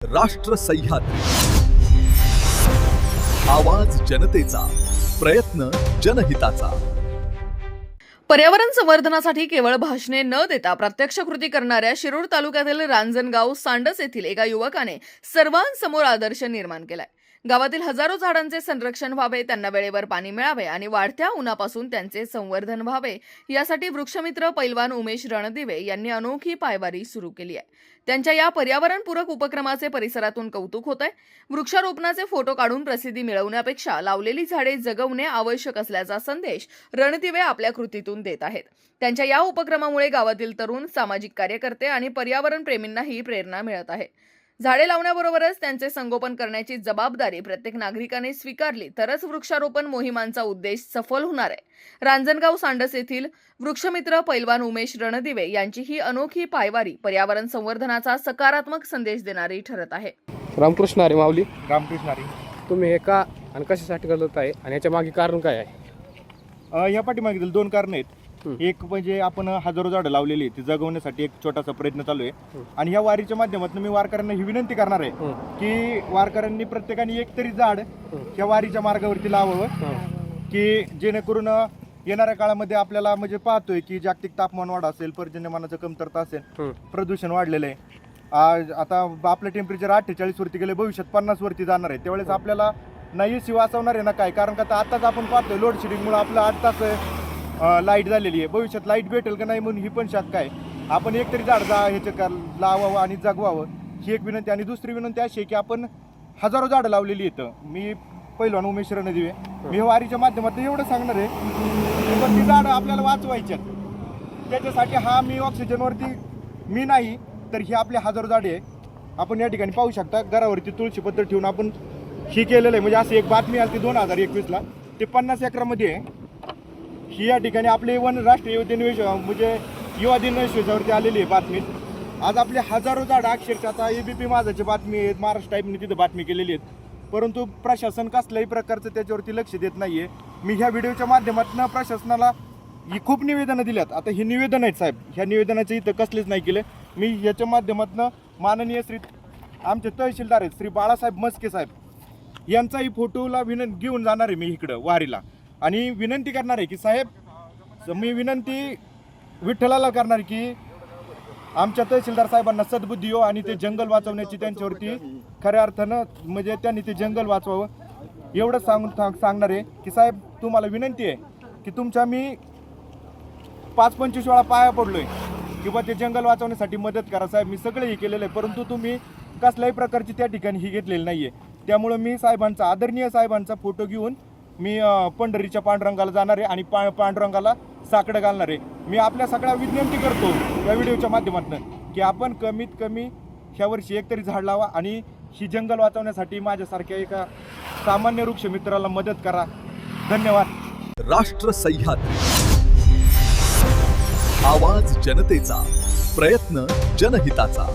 राष्ट्र सह्याद्री, आवाज जनतेचा, प्रयत्न जनहिताचा। पर्यावरण संवर्धनासाठी केवळ भाषणे न देता प्रत्यक्ष कृती करणाऱ्या शिरूर तालुक्यातील रांजणगाव सांडस येथील एका युवकाने सर्वांसमोर आदर्श निर्माण केलाय। गावातील हजारो झाडांचे संरक्षण व्हावे, त्यांना वेळेवर पाणी मिळावे आणि वाढत्या उन्हापासून त्यांचे संवर्धन व्हावे यासाठी वृक्षमित्र पैलवान उमेश रणदिवे यांनी अनोखी पायवारी सुरू केली आहे। त्यांच्या या पर्यावरणपूरक उपक्रमाचे परिसरातून कौतुक होतंय। वृक्षारोपणाचे फोटो काढून प्रसिद्धी मिळवण्यापेक्षा लावलेली झाडे जगवणे आवश्यक असल्याचा संदेश रणदिवे आपल्या कृतीतून देत आहेत। त्यांच्या या उपक्रमामुळे गावातील तरुण, सामाजिक कार्यकर्ते आणि पर्यावरण प्रेमींनाही प्रेरणा मिळत आहे। झाडे लावण्याबरोबरच त्यांचे संगोपन करण्याची जबाबदारी प्रत्येक नागरिकाने स्वीकारली तरच वृक्षारोपण मोहिमांचा उद्देश सफल होणार आहे। रांजणगाव सांडस येथील वृक्षमित्र पैलवान उमेश रणदिवे यांची ही अनोखी पायवारी पर्यावरण संवर्धनाचा सकारात्मक संदेश देणारी ठरत आहे। रामकृष्ण हरी माऊली, रामकृष्ण हरी। तुम्ही हे का आणि कशासाठी करत आहे आणि याच्या मागे कारण काय आहे? या पाठीमागील दोन कारण आहेत। एक म्हणजे आपण हजारो झाडं लावलेली आहेत, ती जगवण्यासाठी एक छोटासा प्रयत्न चालू आहे। आणि या वारीच्या माध्यमातून मी वारकऱ्यांना ही विनंती करणार आहे की वारकऱ्यांनी प्रत्येकाने एक तरी झाड या वारीच्या मार्गावरती लावावं, की जेणेकरून येणाऱ्या काळामध्ये आपल्याला म्हणजे पाहतोय की जागतिक तापमान वाढ असेल, पर्जन्यमानाचं कमतरता असेल, प्रदूषण वाढलेलं आहे। आता आपलं टेम्परेचर 48 वरती गेले, भविष्यात 50 वरती जाणार आहे। त्यावेळेस आपल्याला नाही सी वाचवणार आहे ना काय, कारण का आताच आपण पाहतोय लोड शेडिंगमुळे आपलं 8 तास लाईट झालेली आहे। भविष्यात लाईट भेटेल का नाही म्हणून ही पण शक्य आहे। आपण एकतरी झाड लावावं आणि जगवावं ही एक विनंती। आणि दुसरी विनंती अशी आहे की आपण हजारो झाडं लावलेली आहेत। मी पैलवान उमेश रणदिवे, मी वारीच्या माध्यमातून एवढं सांगणार आहे की पण ती झाडं आपल्याला वाचवायच्यात, त्याच्यासाठी हा मी ऑक्सिजनवरती मी नाही तर ही आपली हजारो झाडे आहे। आपण या ठिकाणी पाहू शकता, घरावरती तुळशी पत्र ठेवून आपण ही केलेलं आहे। म्हणजे अशी एक बातमी आली 2021ला, ते 50 एकरामध्ये आहे। ही या ठिकाणी आपले राष्ट्रीय युवा दिन म्हणजे युवा दिन विश्वासावरती आलेली आहे बातमी। आज आपले हजारो झाडं अक्षरशः, आता ABP माझाची बातमी आहे, महाराष्ट्र टाईपने तिथं बातमी केलेली आहेत, परंतु प्रशासन कसल्याही प्रकारचं त्याच्यावरती लक्ष देत नाही आहे। मी ह्या व्हिडिओच्या माध्यमातून प्रशासनाला ही खूप निवेदनं दिल्यात। आता ही निवेदन आहेत साहेब, ह्या निवेदनाचं इथं कसलेच नाही केलं। मी ह्याच्या माध्यमातून माननीय आमचे तहसीलदार आहेत श्री बाळासाहेब मस्के साहेब यांचाही फोटोला घेऊन जाणार आहे मी इकडं वारीला, आणि विनंती करणार आहे की साहेब, मी विनंती विठ्ठलाला करणार की आमच्या तहसीलदार साहेबांना सद्बुद्धी हो आणि ते जंगल वाचवण्याची त्यांच्यावरती खऱ्या अर्थानं म्हणजे त्यांनी ते जंगल वाचवावं एवढं सांगणार आहे की साहेब, तुम्हाला विनंती आहे की तुमच्या मी 5-25 वेळा पाया पडलोय किंवा ते जंगल वाचवण्यासाठी मदत करा साहेब, मी सगळं हे केलेलं आहे, परंतु तुम्ही कसल्याही प्रकारची त्या ठिकाणी ही घेतलेली नाही आहे। त्यामुळं मी साहेबांचा, आदरणीय साहेबांचा फोटो घेऊन मी पंढरीच्या पांडुरंगाला जाणार आहे आणि पांडुरंगाला साकडं घालणार आहे। मी आपल्या सगळ्या विनंती करतो या व्हिडिओच्या माध्यमातून की आपण कमीत कमी ह्या वर्षी एकतरी झाड लावा आणि ही जंगल वाचवण्यासाठी माझ्यासारख्या एका सामान्य वृक्षमित्राला मदत करा। धन्यवाद। राष्ट्र सह्याद्री, आवाज जनतेचा, प्रयत्न जनहिताचा।